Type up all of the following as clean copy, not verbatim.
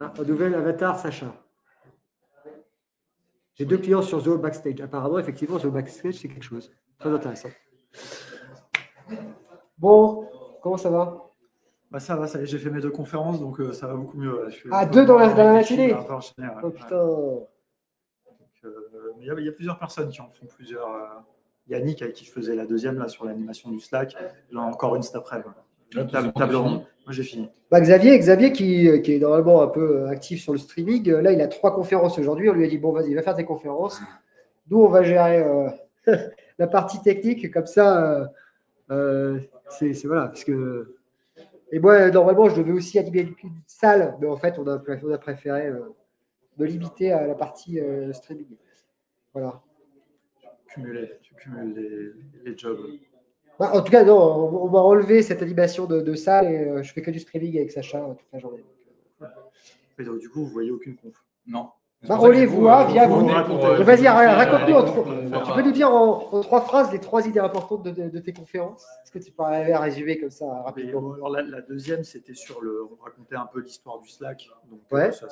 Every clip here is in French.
Un nouvel avatar, Sacha. J'ai 2 clients sur The Backstage. Apparemment, effectivement, The Backstage, c'est quelque chose. Très intéressant. Bon, comment ça va? Bah ça va, ça y est, j'ai fait mes 2 conférences, donc ça va beaucoup mieux. Ah, 2 dans la matinée? Enchaîner, ouais. Oh putain. Mais il y a plusieurs personnes qui en font plusieurs. Yannick, avec qui je faisais la deuxième là, sur l'animation du Slack, il en a encore une cet après. Table ronde. Moi, j'ai fini. Bah, Xavier qui est normalement un peu actif sur le streaming, là, il a 3 conférences aujourd'hui. On lui a dit, bon, vas-y, va faire tes conférences. Nous, on va gérer la partie technique. Comme ça, c'est voilà. Parce que... Et moi, normalement, je devais aussi animer une salle, mais en fait, on a préféré me limiter à la partie streaming. Voilà. Tu cumules les jobs. Bah, en tout cas, non, on m'a enlevé cette animation de salle et je fais que du streaming avec Sacha toute la journée. Et donc, du coup, vous voyez aucune conf? Non. Bah, on les voit via vous. Vas-y, raconte-nous. Tu peux nous dire en 3 phrases les 3 idées importantes de tes conférences? Est-ce que tu peux arriver à résumer comme ça rapidement? Alors, la deuxième, c'était on racontait un peu l'histoire du Slack. Donc, ouais. Ça,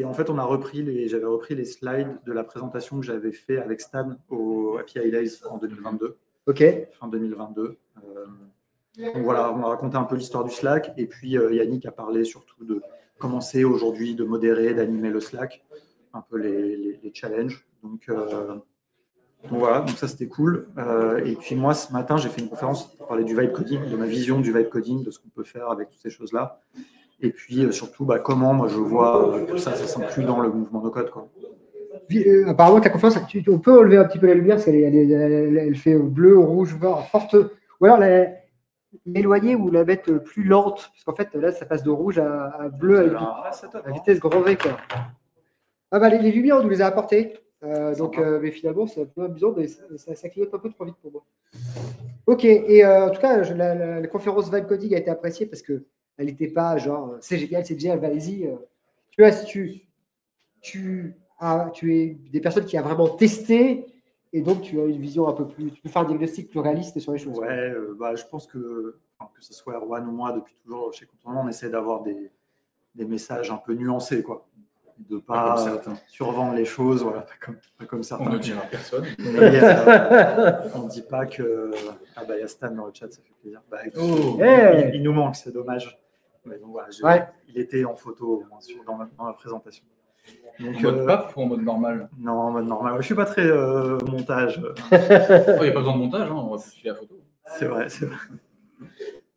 en fait, j'avais repris les slides de la présentation que j'avais fait avec Stan au API Days en 2022. Ok. Fin 2022. Donc voilà, on a raconté un peu l'histoire du Slack. Et puis, Yannick a parlé surtout de commencer aujourd'hui de modérer, d'animer le Slack, un peu les challenges. Donc voilà, donc ça c'était cool. Et puis moi, ce matin, j'ai fait une conférence pour parler du vibe coding, de ma vision du vibe coding, de ce qu'on peut faire avec toutes ces choses-là. Et puis surtout, comment moi je vois que ça s'inclut dans le mouvement no code, quoi. Apparemment, ta conférence, on peut enlever un petit peu la lumière parce qu'elle elle fait bleu, rouge, vert, forte. Ou alors l'éloigner ou la mettre plus lente. Parce qu'en fait, là, ça passe de rouge à bleu à vitesse grand V. Quoi. Ah bah, les lumières, on nous les a apportées. Mais finalement, c'est un peu amusant, mais ça clignote un peu trop vite pour moi. Ok, et en tout cas, la conférence Vibe Coding a été appréciée parce qu'elle n'était pas genre c'est génial, allez-y. Tu vois, si tu es des personnes qui a vraiment testé et donc tu as une vision un peu plus, tu peux faire un diagnostic plus réaliste sur les choses. Ouais, je pense que ce soit Erwan ou moi, depuis toujours chez Contournement, on essaie d'avoir des messages un peu nuancés, quoi. De ne pas survendre les choses, voilà, pas comme certains. On ne dira personne. Mais on ne dit pas que. Ah bah, il y a Stan dans le chat, ça fait plaisir. Il nous manque, c'est dommage. Mais donc, voilà, il était en photo dans la présentation. Donc, en mode pape ou en mode normal? Non, en mode normal. Je ne suis pas très montage. Il n'y a pas besoin de montage, hein, on va filer la photo. C'est vrai.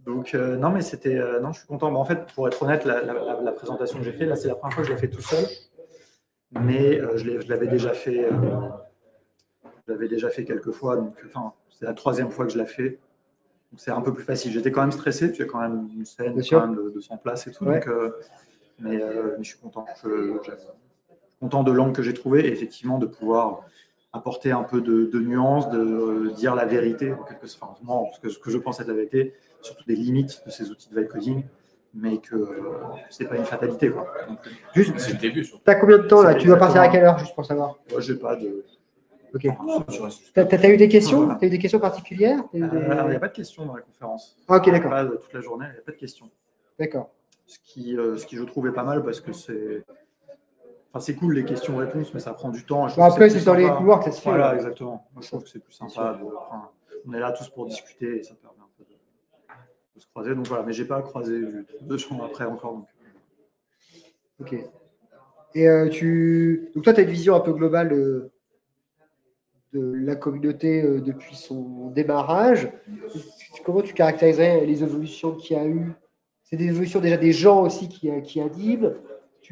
Donc, non, mais c'était. Non, je suis content. Mais en fait, pour être honnête, la présentation que j'ai faite, là, c'est la première fois que je la fais tout seul. Mais je l'avais déjà fait. Je l'avais déjà fait quelques fois. Donc, c'est la 3e fois que je la fais. Donc, c'est un peu plus facile. J'étais quand même stressé. Tu as quand même une scène quand même de 100 places et tout. Ouais. Donc, mais je suis content. Je suis content de l'angle que j'ai trouvé et effectivement de pouvoir apporter un peu de nuances, de dire la vérité, ce que je pense être la vérité, surtout des limites de ces outils de vibe coding, mais que c'est pas une fatalité, quoi. Juste, c'est le début. Tu as combien de temps là? Tu dois partir à quelle heure, juste pour savoir? Moi, j'ai pas de. Ok. T'as eu des questions? Voilà. T'as eu des questions particulières? Il n'y a pas de questions dans la conférence. Ah, ok, d'accord. Pas toute la journée, il n'y a pas de questions. D'accord. Ce qui je trouvais pas mal parce que c'est cool les questions-réponses, mais ça prend du temps. Après, c'est dans les couloirs que ça se fait. Voilà, exactement. Moi, je trouve que c'est plus sympa. On est là tous pour discuter et ça permet un peu de se croiser. Donc voilà, mais j'ai pas croisé de gens après encore. Donc. Ok. Et donc toi, tu as une vision un peu globale de la communauté depuis son démarrage. Comment tu caractériserais les évolutions qu'il y a eu? C'est des évolutions déjà des gens aussi qui animent.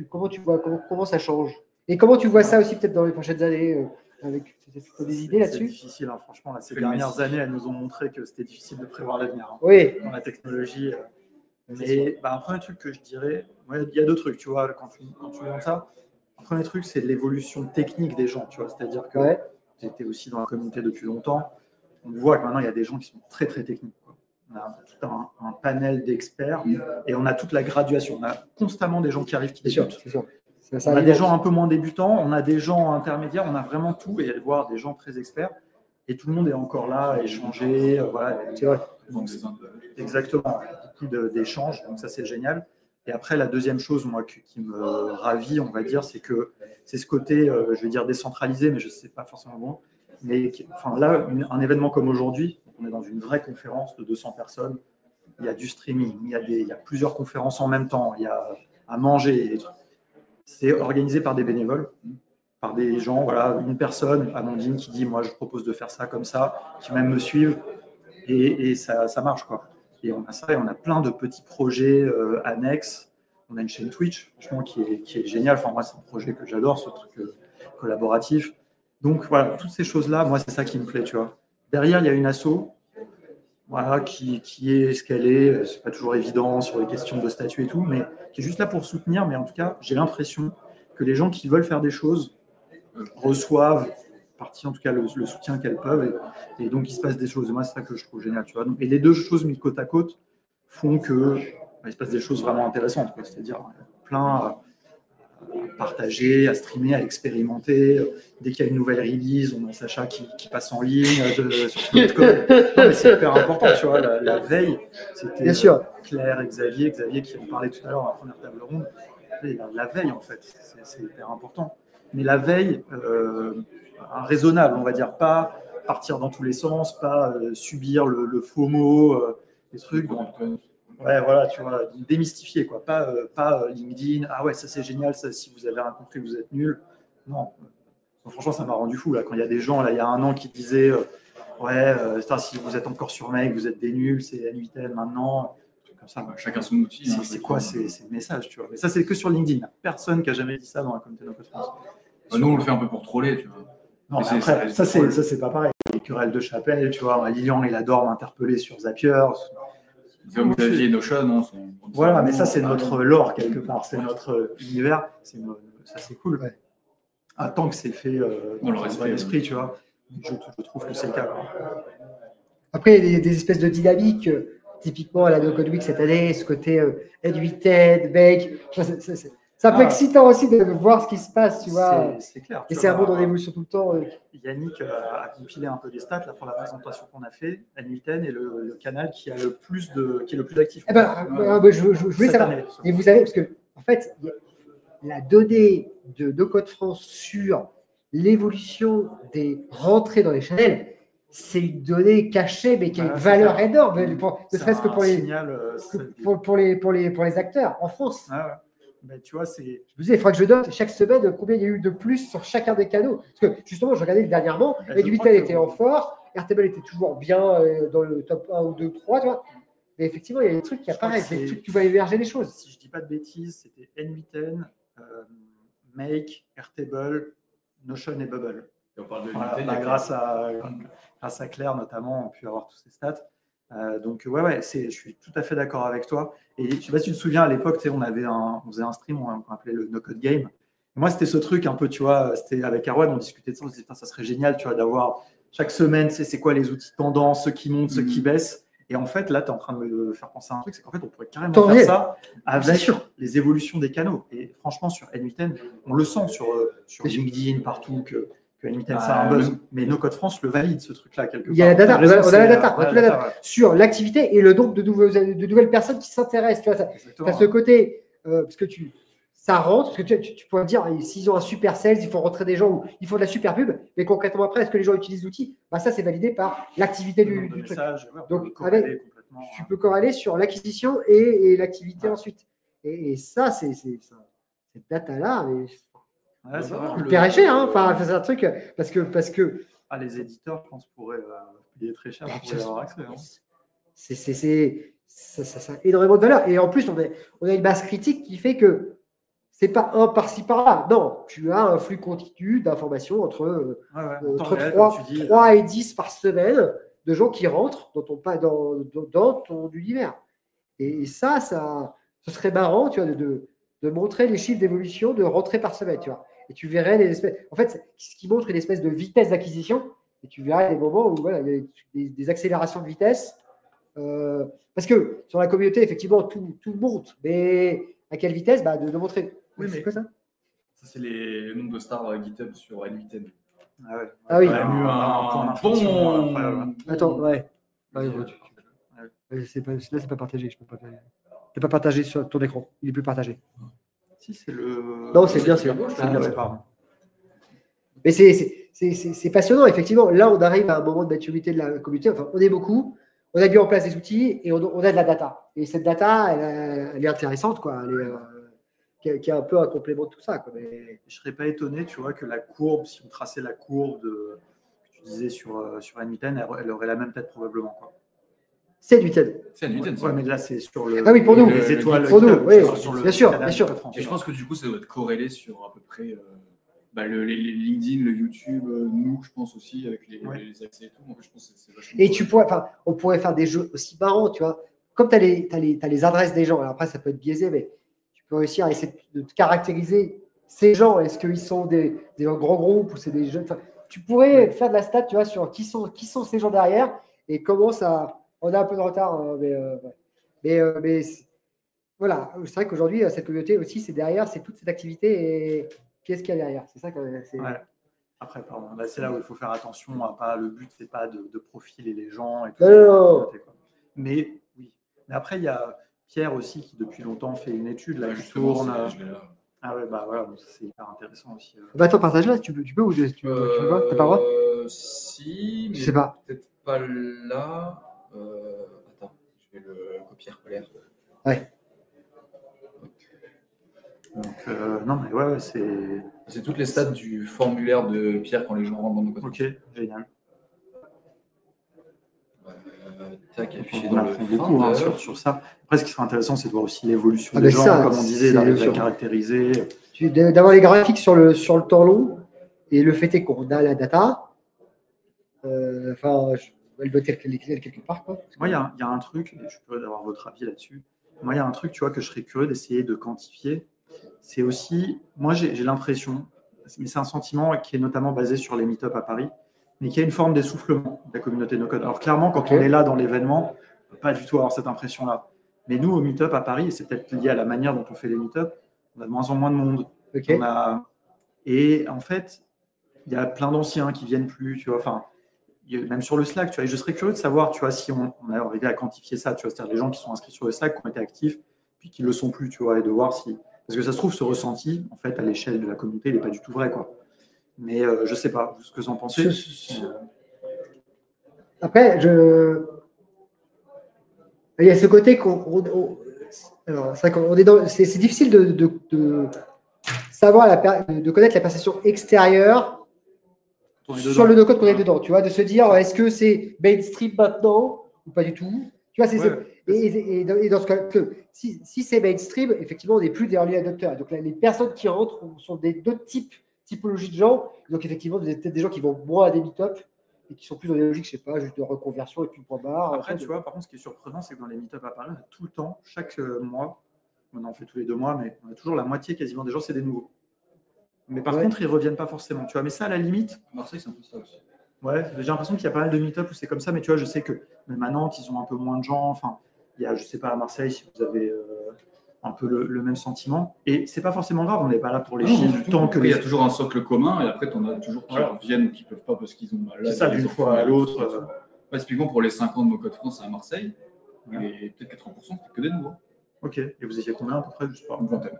Comment tu vois comment ça change? Et comment tu vois ça aussi peut-être dans les prochaines années avec des idées là-dessus? C'est difficile, hein, franchement. Là, ces dernières années, elles nous ont montré que c'était difficile de prévoir l'avenir. Hein, oui. Dans la technologie. Mais un premier truc que je dirais, il y a 2 trucs, tu vois, quand tu montres ça. Un premier truc, c'est l'évolution technique des gens, tu vois. C'est-à-dire que tu étais aussi dans la communauté depuis longtemps. On voit que maintenant, il y a des gens qui sont très, très techniques, quoi. On a tout un panel d'experts et on a toute la graduation. On a constamment des gens qui arrivent, qui débutent. C'est sûr. On a des gens un peu moins débutants, on a des gens intermédiaires, on a vraiment tout et voir des gens très experts. et tout le monde est encore là à échanger. Voilà. C'est vrai. Donc, c'est un peu- Exactement, beaucoup d'échanges, donc ça c'est génial. Et après, la deuxième chose, moi, qui me ravit, on va dire, c'est que c'est ce côté, je vais dire décentralisé, mais je ne sais pas forcément bon. Mais enfin, là, un événement comme aujourd'hui, on est dans une vraie conférence de 200 personnes, il y a du streaming, il y a plusieurs conférences en même temps, il y a à manger. C'est organisé par des bénévoles, par des gens, voilà, une personne, Amandine, qui dit, moi, je propose de faire ça comme ça, qui même me suivent, et ça marche, quoi. Et on a ça, et on a plein de petits projets annexes. On a une chaîne Twitch, franchement, qui est géniale. Enfin, moi, c'est un projet que j'adore, ce truc collaboratif. Donc, voilà, toutes ces choses-là, moi, c'est ça qui me plaît, tu vois. Derrière, il y a une asso, voilà, qui est ce qu'elle est. C'est pas toujours évident sur les questions de statut et tout, mais qui est juste là pour soutenir. Mais en tout cas, j'ai l'impression que les gens qui veulent faire des choses reçoivent partie en tout cas le soutien qu'elles peuvent et donc il se passe des choses. Moi, c'est ça que je trouve génial, tu vois. Et les deux choses mises côte à côte font que il se passe des choses vraiment intéressantes, c'est-à-dire plein à partager, à streamer, à expérimenter. Dès qu'il y a une nouvelle release, on a Sacha qui passe en ligne sur Cloudcode. Non, mais c'est hyper important, tu vois. La veille, c'était Claire et Xavier qui en parlait tout à l'heure à la première table ronde. La veille, en fait, c'est hyper important. Mais la veille, raisonnable, on va dire, pas partir dans tous les sens, pas subir le FOMO, des trucs. Donc, ouais, voilà, tu vois, démystifier, quoi. Pas LinkedIn, ah ouais, ça c'est génial, ça, si vous avez rien compris, vous êtes nul. Non, franchement, ça m'a rendu fou, là, quand il y a des gens, là, il y a un an qui disaient, ouais, si vous êtes encore sur Make, vous êtes des nuls, c'est N8N maintenant. Comme ça, chacun son outil. C'est quoi ces messages, tu vois. Mais ça, c'est que sur LinkedIn. Il n'y a personne qui a jamais dit ça dans la communauté de France. Nous, on le fait un peu pour troller, tu vois. Non, mais après, ça, c'est pas pareil. Les querelles de chapelle, tu vois. Lilian, il adore m'interpeller sur Zapier. C'est comme Xavier et Notion, non. Voilà, mais ça, c'est notre lore, quelque part. C'est notre univers. Ça, c'est cool. Ouais. Tant que c'est fait dans le respect d'esprit, tu vois. Je trouve que c'est le cas. Après, il y a des espèces de dynamiques. Typiquement à la No Code Week cette année, ce côté N8N, Make, c'est un peu excitant aussi de voir ce qui se passe, tu vois. C'est clair. Et c'est un monde en évolution tout le temps. Yannick a compilé un peu des stats là, pour la présentation qu'on a fait. N8N est le canal qui est le plus actif. Eh ben, je voulais savoir. Et vous avez, parce que en fait, la donnée de No Code France sur l'évolution des rentrées dans les channels, c'est une donnée cachée, mais qui a une valeur énorme, ne serait-ce que pour les acteurs en France. Ah ouais. Ben, tu vois, je me disais, il faudrait que je donne chaque semaine combien il y a eu de plus sur chacun des canaux. Parce que justement, je regardais dernièrement, N8N était en force, Airtable était toujours bien dans le top 1 ou 2, 3, tu vois. Mais effectivement, il y a des trucs qui apparaissent, des trucs qui vont émerger des choses. Si je ne dis pas de bêtises, c'était N8N, Make, Airtable, Notion et Bubble. Et on parle de voilà, grâce à Claire, notamment, on a pu avoir tous ces stats. Donc, ouais, je suis tout à fait d'accord avec toi. Et je ne sais pas si tu te souviens, à l'époque, on faisait un stream, on appelait le No Code Game. Et moi, c'était ce truc un peu, tu vois, c'était avec Arwan, on discutait de ça, on se disait, ça serait génial, tu vois, d'avoir chaque semaine, c'est quoi les outils tendance, ceux qui montent, ceux qui baissent. Et en fait, là, tu es en train de me faire penser à un truc, c'est qu'en fait, on pourrait carrément faire ça avec les évolutions des canaux. Et franchement, sur N8N, on le sent sur LinkedIn, partout, que N8N, ça a un buzz. Mais No Code France le valide, ce truc-là, quelque part. Il y a la data, on a la data sur l'activité et le nombre de nouvelles personnes qui s'intéressent. Tu as ce côté, parce que ça rentre, parce que tu pourrais dire, s'ils ont un super sales, il faut rentrer des gens ou ils font de la super pub, mais concrètement après, est-ce que les gens utilisent l'outil? Ça, c'est validé par l'activité du truc. Donc, tu peux corréler sur l'acquisition et l'activité ensuite. Et ça, cette data-là, hyper cher, hein. Enfin, c'est un truc parce que les éditeurs, je pense, pourraient payer très cher pour y avoir accès. Ça a énormément de valeur. Et en plus, on a une base critique qui fait que c'est pas un par-ci par-là. Non, tu as un flux continu d'informations entre 3 et 10 par semaine de gens qui rentrent dans ton univers. Et ça, ce serait marrant, tu vois, de montrer les chiffres d'évolution de rentrée par semaine, tu vois. Et tu verrais les espèces. En fait, ce qui montre une espèce de vitesse d'acquisition. Et tu verrais des moments où voilà, il y a des accélérations de vitesse. Parce que sur la communauté, effectivement, tout monte. Mais à quelle vitesse? De montrer. Oui, mais c'est quoi ça? Ça, c'est les nombres de stars GitHub sur N8N. Ah ouais. Ah oui. On a eu point un d'inflexion, bon. après, Attends, ouais. C'est pas, là, c'est pas partagé. Je peux pas partager sur ton écran. Il est plus partagé. Si, c'est le. Non, c'est bien, c'est gauche. c'est bien. Ouais, pardon. Mais c'est passionnant, effectivement. Là, on arrive à un moment de maturité de la communauté. Enfin, on est beaucoup, on a mis en place des outils et on a de la data. Et cette data, elle est intéressante, quoi. Qui est un peu un complément de tout ça, quoi. Mais... Je ne serais pas étonné, tu vois, que la courbe, si on traçait la courbe que tu disais sur N8N, elle aurait la même tête probablement, quoi. C'est du TED. C'est un Newton, Ouais, mais là, c'est sur le. Ah oui, pour nous. Les étoiles. Pour nous, oui, sur le bien sûr, canal bien sûr. de France. Et je pense que du coup, ça doit être corrélé sur à peu près les LinkedIn, le YouTube, nous, je pense aussi, avec les accès et tout. Donc, je pense que c'est vachement. Et on pourrait faire des jeux aussi marrants, tu vois. Comme tu as les adresses des gens, alors après, ça peut être biaisé, mais tu peux réussir à essayer de caractériser ces gens. Est-ce qu'ils sont des grands groupes ou c'est des jeunes. Enfin, tu pourrais faire de la stat, tu vois, sur qui sont ces gens derrière et comment ça. On a un peu de retard, mais voilà, c'est vrai qu'aujourd'hui, cette communauté aussi, c'est derrière, c'est toute cette activité et qu'est-ce qu'il y a derrière. C'est ça que c'est. Ouais. Après, pardon, là, c'est là où il faut faire attention. Le but, c'est pas de profiler les gens et tout. Non. Mais oui. Mais après, il y a Pierre aussi qui, depuis longtemps, fait une étude là, qui Justement, tourne. je l'ai là. Ah ouais, bah voilà, c'est hyper intéressant aussi. Bah attends, partage là, tu peux ou tu veux pas? T'as pas le droit? Si, mais Je sais pas. peut-être pas là. Attends, je vais le copier-coller. Ouais. Donc, non, mais ouais, C'est toutes les stats du formulaire de Pierre quand les gens rentrent dans nos codes. Ok, génial. Tac, affiché On dans le apprend beaucoup sur ça. Après, ce qui serait intéressant, c'est de voir aussi l'évolution des gens, comme on disait, d'arriver à caractériser. D'avoir les graphiques sur le temps long, et le fait est qu'on a la data. Elle doit être quelque part, quoi. Moi, il y a un truc, et je suis curieux d'avoir votre avis là-dessus. Moi, il y a un truc, tu vois, que je serais curieux d'essayer de quantifier. C'est aussi, moi, j'ai l'impression, mais c'est un sentiment qui est notamment basé sur les meet-up à Paris, mais qui a une forme d'essoufflement de la communauté no-code. Alors clairement, quand on est là dans l'événement, on ne peut pas du tout avoir cette impression-là. Mais nous, au meet-up à Paris, et c'est peut-être lié à la manière dont on fait les meet-up, on a de moins en moins de monde. Et en fait, il y a plein d'anciens qui viennent plus, tu vois. Enfin, même sur le Slack, tu vois. Et je serais curieux de savoir, tu vois, si on a arrivé à quantifier ça, tu vois, c'est-à-dire les gens qui sont inscrits sur le Slack, qui ont été actifs, puis qui ne le sont plus, tu vois, et de voir si. Parce que ça se trouve, ce ressenti, en fait, à l'échelle de la communauté, il n'est pas du tout vrai, quoi. Mais je ne sais pas ce que vous en pensez. Après, il y a ce côté alors, c'est vrai qu'on est dans. C'est difficile de savoir de connaître la perception extérieure sur le no-code qu'on est dedans, tu vois, de se dire est-ce que c'est mainstream maintenant ou pas du tout. Tu vois, et dans ce cas, si c'est mainstream, effectivement, on n'est plus des early adopters. Donc les personnes qui rentrent sont d'autres typologies de gens. Donc effectivement, peut-être des gens qui vont moins à des meet-up et qui sont plus dans des logiques, je sais pas, juste de reconversion et puis point barre. Après, tu vois, par contre, ce qui est surprenant, c'est que dans les meet-up à Paris, on a tout le temps, chaque mois, on en fait tous les 2 mois, mais on a toujours la moitié quasiment des gens, c'est des nouveaux. Mais par contre, ils ne reviennent pas forcément. Tu vois, mais ça, à la limite. Marseille, c'est un peu ça aussi. Ouais, j'ai l'impression qu'il y a pas mal de meet-up où c'est comme ça, mais tu vois, je sais que même à Nantes, ils ont un peu moins de gens. Enfin, il y a, je sais pas, à Marseille, si vous avez un peu le même sentiment. Et c'est pas forcément grave, on n'est pas là pour les chiffres. Tant que il y a toujours un socle commun, et après, tu en as toujours qui reviennent ou qui ne peuvent pas parce qu'ils ont mal. C'est ça, d'une fois à l'autre. Typiquement, pour les 5 ans de No-Code France à Marseille, et peut-être 80%, c'était que des nouveaux. Ok, et vous étiez combien à peu près? Je sais pas. Une vingtaine.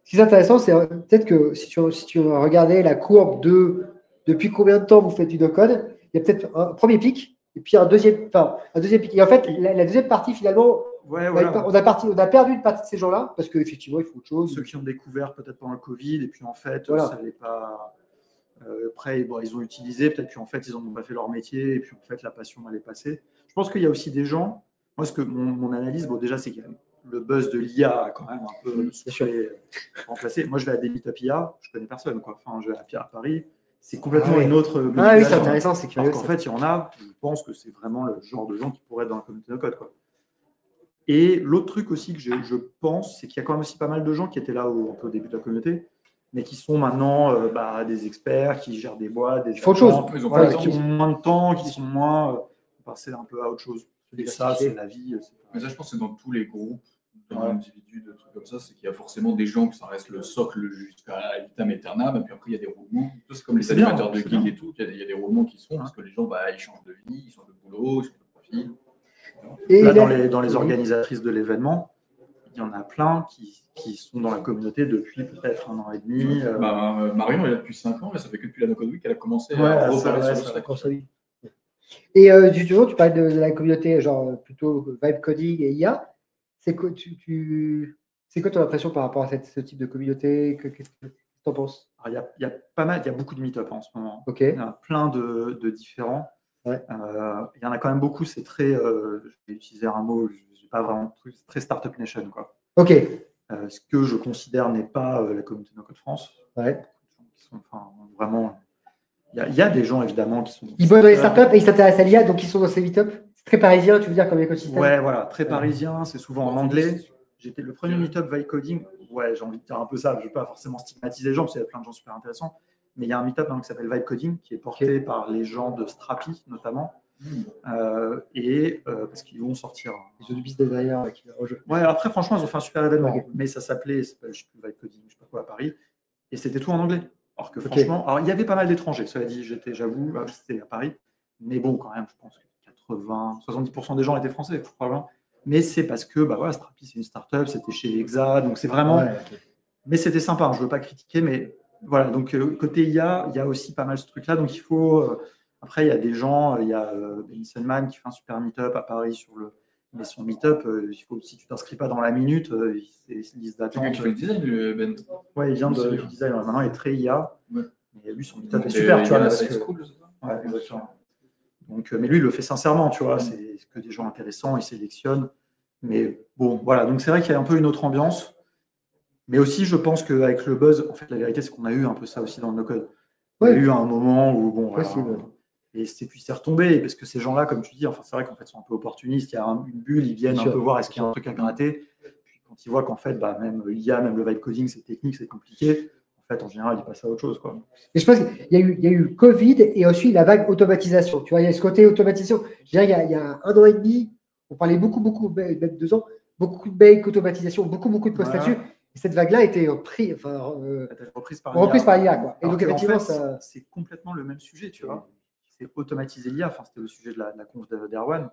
Ce qui est intéressant, c'est peut-être que si tu regardais la courbe depuis combien de temps vous faites du no-code, il y a peut-être un premier pic et puis un deuxième pic. Et en fait, la deuxième partie, finalement, on a perdu une partie de ces gens-là parce qu'effectivement, il faut autre chose. Ceux qui ont découvert peut-être pendant le Covid et puis en fait, ça n'est pas. Après, ils ont utilisé, peut-être qu'en fait, ils n'ont pas fait leur métier et puis en fait, la passion, elle est passée. Je pense qu'il y a aussi des gens. Moi, mon analyse, déjà, c'est qu'il y a le buzz de l'IA a quand même un peu remplacé. Moi, je vais à des meet-up IA, je ne connais personne, quoi. Enfin, je vais à Paris, c'est complètement une autre. Ah oui, c'est intéressant, c'est curieux. En fait, il y en a, je pense que c'est vraiment le genre de gens qui pourraient être dans la communauté no-code, quoi. Et l'autre truc aussi que je pense, c'est qu'il y a quand même aussi pas mal de gens qui étaient là un peu au début de la communauté, mais qui sont maintenant des experts, qui gèrent des boîtes, des choses. Qui ont moins de temps, qui sont moins passés un peu à autre chose. Et ça, c'est la vie. Mais ça, je pense que c'est dans tous les groupes d'un individu, de trucs comme ça, c'est qu'il y a forcément des gens que ça reste le socle jusqu'à vitam aeternam, et puis après il y a des roulements. C'est comme les animateurs de guild et tout, il y a des roulements qui sont parce que les gens ils changent de vie, ils changent de boulot, ils changent de profil. Et là, dans les organisatrices de l'événement, il y en a plein qui sont dans la communauté depuis peut-être 1 an et demi. Marion, elle est là depuis 5 ans, mais ça fait que depuis la No Code Week qu'elle a commencé à repérer sur le Slack. Et justement, tu parlais de la communauté, genre plutôt vibe coding et IA. C'est quoi, c'est quoi ton impression par rapport à ce type de communauté? Qu'est-ce que tu en penses? Il y a pas mal, il y a beaucoup de meet-up en ce moment. Okay. Il y en a plein de différents. Ouais. Il y en a quand même beaucoup, c'est très, je vais utiliser un mot, je n'ai pas vraiment très Startup Nation, quoi. Ok. Ce que je considère n'est pas la communauté No Code France. Ouais. Qui sont, vraiment. Il y a des gens évidemment qui sont. Ils bossent dans les startups et ils s'intéressent à l'IA, donc ils sont dans ces meet-up. C'est très parisien, tu veux dire, comme écosystème? Ouais, voilà, très parisien, c'est souvent en anglais. J'étais le premier meet-up Vibe Coding. Ouais, j'ai envie de dire un peu ça, je ne vais pas forcément stigmatiser les gens, parce qu'il y a plein de gens super intéressants. Mais il y a un meet-up qui s'appelle Vibe Coding, qui est porté par les gens de Strapi, notamment. Parce qu'ils vont sortir. Ils ont du business derrière. Ouais, après, franchement, ils ont fait un super événement. Mais ça s'appelait, je ne sais plus, Vibe Coding, je ne sais pas quoi, à Paris. Et c'était tout en anglais. Alors que franchement, alors, il y avait pas mal d'étrangers, cela dit, j'avoue, c'était à Paris. Mais bon, quand même, je pense que 70% des gens étaient français, probablement. Mais c'est parce que Strapi, c'est une start-up, c'était chez Exa, donc c'est vraiment. Ouais, okay. Mais c'était sympa, je ne veux pas critiquer, mais voilà. Donc, côté IA, il y a aussi pas mal ce truc-là. Donc, il faut. Après, il y a des gens, il y a Ben Selman qui fait un super meet-up à Paris mais son meet-up, il faut, si tu ne t'inscris pas dans la minute, c'est liste d'attente. C'est quelqu'un qui fait le design, Ben. Ouais, il vient du design. Maintenant, il est très IA. Ouais. Mais lui, son meet-up est super, tu vois. Parce que... cool, ouais, exactement. Donc, mais lui, il le fait sincèrement, tu vois. C'est que des gens intéressants, il sélectionne. Mais bon, voilà. Donc, c'est vrai qu'il y a un peu une autre ambiance. Mais aussi, je pense qu'avec le buzz, en fait, la vérité, c'est qu'on a eu un peu ça aussi dans le no-code. Ouais. Il y a eu un moment où, bon, et puis c'est retombé, parce que ces gens-là, comme tu dis, enfin, c'est vrai qu'en fait, sont un peu opportunistes. Il y a une bulle, ils viennent un peu voir est-ce qu'il y a un truc à gratter. Puis quand ils voient qu'en fait, même l'IA, même le vibe coding, c'est technique, c'est compliqué. En fait, en général, ils passent à autre chose, quoi. Et je pense qu'il y a eu Covid et ensuite la vague automatisation. Tu vois, il y a ce côté automatisation. Je dirais, il y a 1 an et demi, on parlait beaucoup, même 2 ans, beaucoup de bake, automatisation, beaucoup de posts là-dessus. Et cette vague-là a été reprise par l'IA, quoi. Et donc, effectivement, c'est complètement le même sujet, tu vois. C'est automatiser l'IA. Enfin, c'était le sujet de la conf d'Erwan.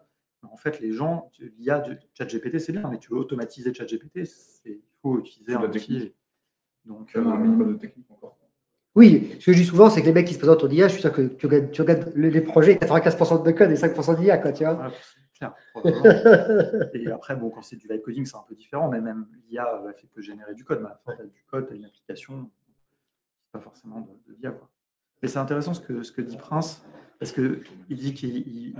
En fait, les gens, l'IA de ChatGPT, c'est bien, mais tu veux automatiser ChatGPT, il faut utiliser un outil. Donc, un minimum de technique encore. Oui, ce que je dis souvent, c'est que les mecs qui se présentent en IA, je suis sûr que tu regardes les projets, 95% de code et 5% d'IA, quoi, tu vois. Ouais, c'est clair. Et après, bon, quand c'est du vibe coding, c'est un peu différent, mais même l'IA fait que générer du code. Mais après, tu as du code, tu as une application, c'est pas forcément de l'IA, quoi. Et c'est intéressant ce que dit Prince, parce qu'il dit qu'il.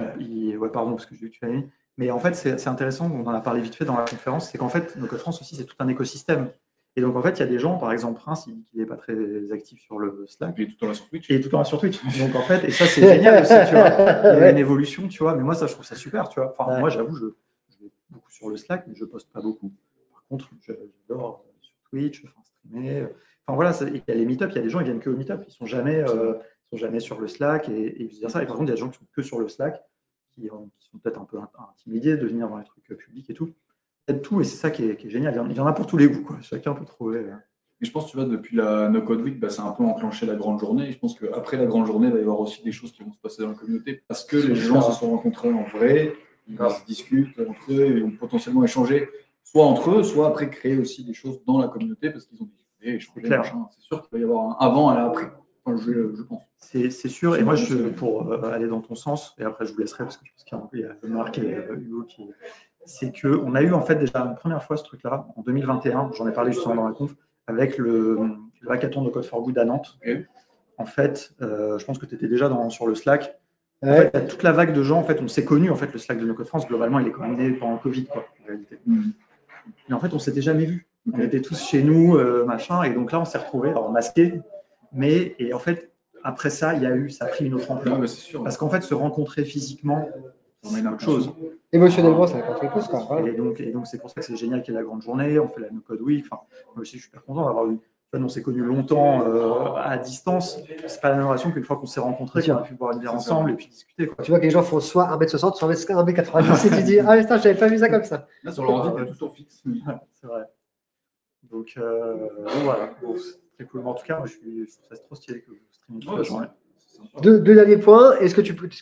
Ouais, pardon, parce que tu l'as mis. Mais en fait, c'est intéressant, on en a parlé vite fait dans la conférence, c'est qu'en fait, No Code France aussi, c'est tout un écosystème. Et donc, en fait, il y a des gens, par exemple, Prince, il dit qu'il n'est pas très actif sur le Slack. Il est tout le temps là sur Twitch. Et tout le temps là sur Twitch. Donc, en fait, et ça, c'est génial aussi, tu vois. Il y a une évolution, tu vois. Mais moi, ça, je trouve ça super, tu vois. Enfin, moi, j'avoue, je vais beaucoup sur le Slack, mais je ne poste pas beaucoup. Par contre, j'adore sur Twitch, streamer. Enfin, voilà, il y a les meet-up, il y a des gens qui viennent que au meet-up. Ils ne sont jamais sur le Slack et vice-versa. Et par contre, il y a des gens qui sont que sur le Slack, qui sont peut-être un peu intimidés de venir dans les trucs publics et tout. Tout, et c'est ça qui est génial. Il y en a pour tous les goûts, quoi. Chacun peut trouver. Et je pense, tu vois, depuis la No Code Week, c'est un peu enclenché la grande journée. Et je pense qu'après la grande journée, il va y avoir aussi des choses qui vont se passer dans la communauté parce que les gens se sont rencontrés en vrai, ils se discutent entre eux et vont potentiellement échanger, soit entre eux, soit après créer aussi des choses dans la communauté parce qu'ils ont discuté, échangé. C'est sûr qu'il va y avoir un avant et un après. Enfin, je pense. C'est sûr. Et moi, pour aller dans ton sens, et après je vous laisserai parce que je pense qu'il y a Marc et Hugo qui. C'est qu'on a eu en fait déjà une première fois ce truc-là, en 2021, j'en ai parlé justement dans la conf, avec le hackathon de Code for Good à Nantes. Okay. En fait, je pense que tu étais déjà sur le Slack. En fait, il y a toute la vague de gens, en fait, on s'est connus, en fait, le Slack de No Code France, globalement, il est quand même né pendant le Covid, quoi, en réalité. Et en fait, on ne s'était jamais vus. On était tous chez nous, machin, et donc là, on s'est retrouvés, alors masqués, et en fait, après ça, ça a pris une autre ampleur. Parce qu'en fait, se rencontrer physiquement, c'est autre chose. Émotionnellement, ça a quelque chose, quoi. Et donc, c'est pour ça que c'est génial qu'il y ait la grande journée. On fait la No Code Week. Enfin, moi aussi, je suis super content d'avoir eu. on s'est connus longtemps à distance. C'est pas la même relation qu'une fois qu'on s'est rencontrés, qu'on a pu boire une bière ensemble et puis discuter, quoi. Tu vois que les gens font soit 1m60, soit 1m90 et tu dis, ah putain, j'avais pas vu ça comme ça. Là, sur l'ordi, t'es tout en fixe. C'est vrai. Donc voilà, bon, c'est très cool. Mais en tout cas, moi, je trouve ça trop stylé que vous streamiez toute la journée. Deux derniers points. Est-ce que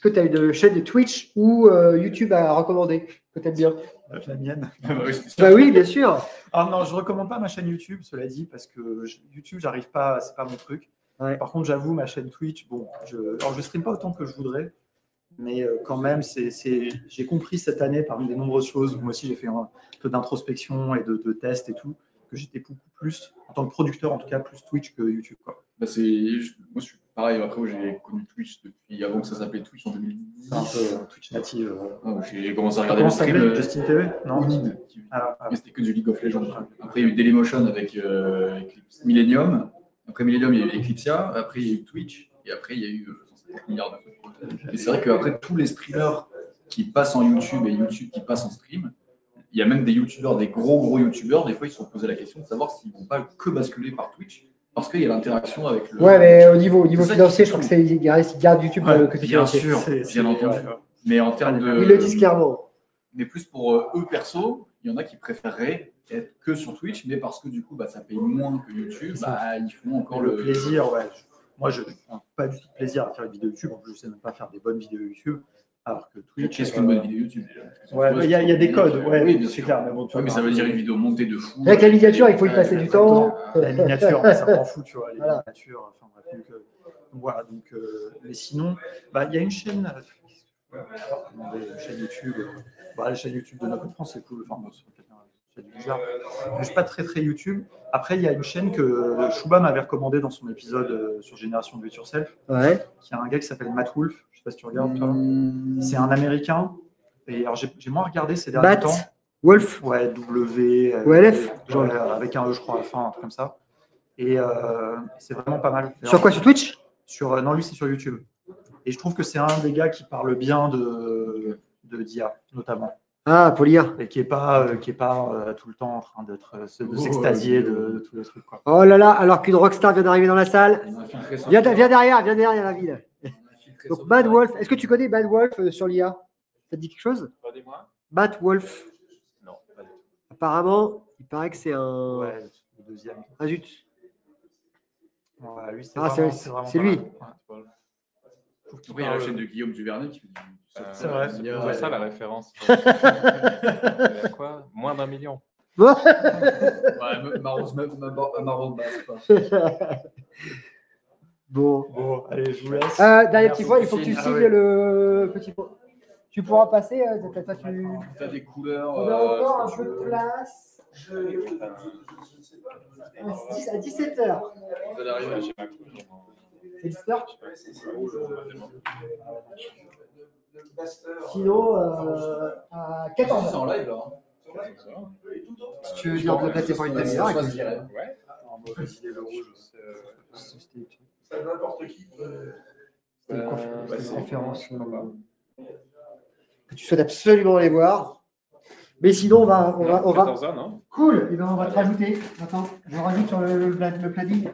tu as une chaîne de Twitch ou YouTube à recommander que tu aimes bien? La mienne. Bah oui, bien sûr. Ah non, je recommande pas ma chaîne YouTube, cela dit, parce que YouTube, j'arrive pas, c'est pas mon truc. Ouais. Par contre, j'avoue, ma chaîne Twitch, bon, alors je stream pas autant que je voudrais, mais quand même, j'ai compris cette année, parmi les nombreuses choses, moi aussi j'ai fait un peu d'introspection et de tests et tout, que j'étais beaucoup plus, en tant que producteur en tout cas, plus Twitch que YouTube, quoi. Bah moi, je suis pareil. Après, j'ai connu Twitch depuis avant que ça s'appelait Twitch en 2010. C'est un peu Twitch native. J'ai commencé à regarder Comment le ça stream. s'appelait Justin TV? Non. Onid. Ah. Mais c'était que du League of Legends. Après, il y a eu Dailymotion avec Millennium. Après Millennium, il y a eu Eclipsia. Après, il y a eu Twitch. Et après, il y a eu 150 milliards de trucs. Et c'est vrai qu'après, tous les streamers qui passent en YouTube et YouTube qui passent en stream, il y a même des youtubeurs, des gros youtubeurs, des fois, ils se sont posé la question de savoir s'ils ne vont pas que basculer par Twitch. Parce qu'il y a l'interaction avec le. Ouais, mais au niveau financier, je crois que c'est ils gardent YouTube que tu bien sûr, bien entendu. Mais en termes de. Ils le disent clairement. Mais plus pour eux perso, il y en a qui préféreraient être que sur Twitch, mais parce que du coup, ça paye moins que YouTube, ils font encore le plaisir. Ouais. Moi, je prends pas du tout de plaisir à faire une vidéo YouTube. En plus, je sais même pas faire des bonnes vidéos YouTube. Alors que Twitch. Qu'est-ce qu'une bonne vidéo YouTube déjà? Ouais, il y a des codes. Ouais, oui, bien c'est sûr. clair. Mais, bon, mais ça veut dire une vidéo montée de fou. Avec la miniature, il faut y passer du temps. La miniature, ça m'en fout, tu vois. Les miniatures. Enfin, bref, donc, voilà. Donc, mais sinon, il y a une chaîne. Une chaîne YouTube. La chaîne YouTube de Knock Out France, c'est cool. Enfin, c'est bizarre. Je suis pas très YouTube. Après, il y a une chaîne que Chouba m'avait recommandée dans son épisode sur Génération Do It Yourself. Ouais. Qui a un gars qui s'appelle Matt Wolf. Je sais pas si tu regardes, toi. C'est un Américain. Et alors, j'ai moins regardé ces derniers temps. Wolf. Ouais, W. WLF. Avec un E, je crois, à la fin, un truc comme ça. Et c'est vraiment pas mal. Sur quoi? Sur Twitch? Non, lui, c'est sur YouTube. Et je trouve que c'est un des gars qui parle bien de d'IA, notamment. Ah, pour l'IA. Et qui est pas tout le temps en train de s'extasier de tous les trucs, quoi. Oh là là, alors qu'une rockstar vient d'arriver dans la salle. Viens derrière la ville. Donc, Bad Wolf. Est-ce que tu connais Bad Wolf sur l'IA? Ça te dit quelque chose? Bad Wolf. Non, pas du tout. Apparemment, il paraît que c'est un. Ouais, le deuxième. Ah zut. Ouais, lui, c'est lui. Après, il y a la chaîne de Guillaume Duvernay qui fait du. C'est vrai. C'est ça la référence. Quoi? Moins d'1 million. Ouais, marron de base. Bon, allez, je vous laisse. Dernier petit point, il faut que tu signes le petit point. Tu pourras passer. Tu as des couleurs. On a encore un peu de place. À 17h. Vous allez arriver chez ma C'est 17h. Sinon, à 14h. C'est en live là. Si tu veux dire de placer pour une demi-heure. Ouais. C'est n'importe qui. C'est une conférence que tu souhaites absolument aller voir. Mais sinon, on va. 14h, non? Cool. Et ben, on va te rajouter. Attends, je rajoute sur le planning.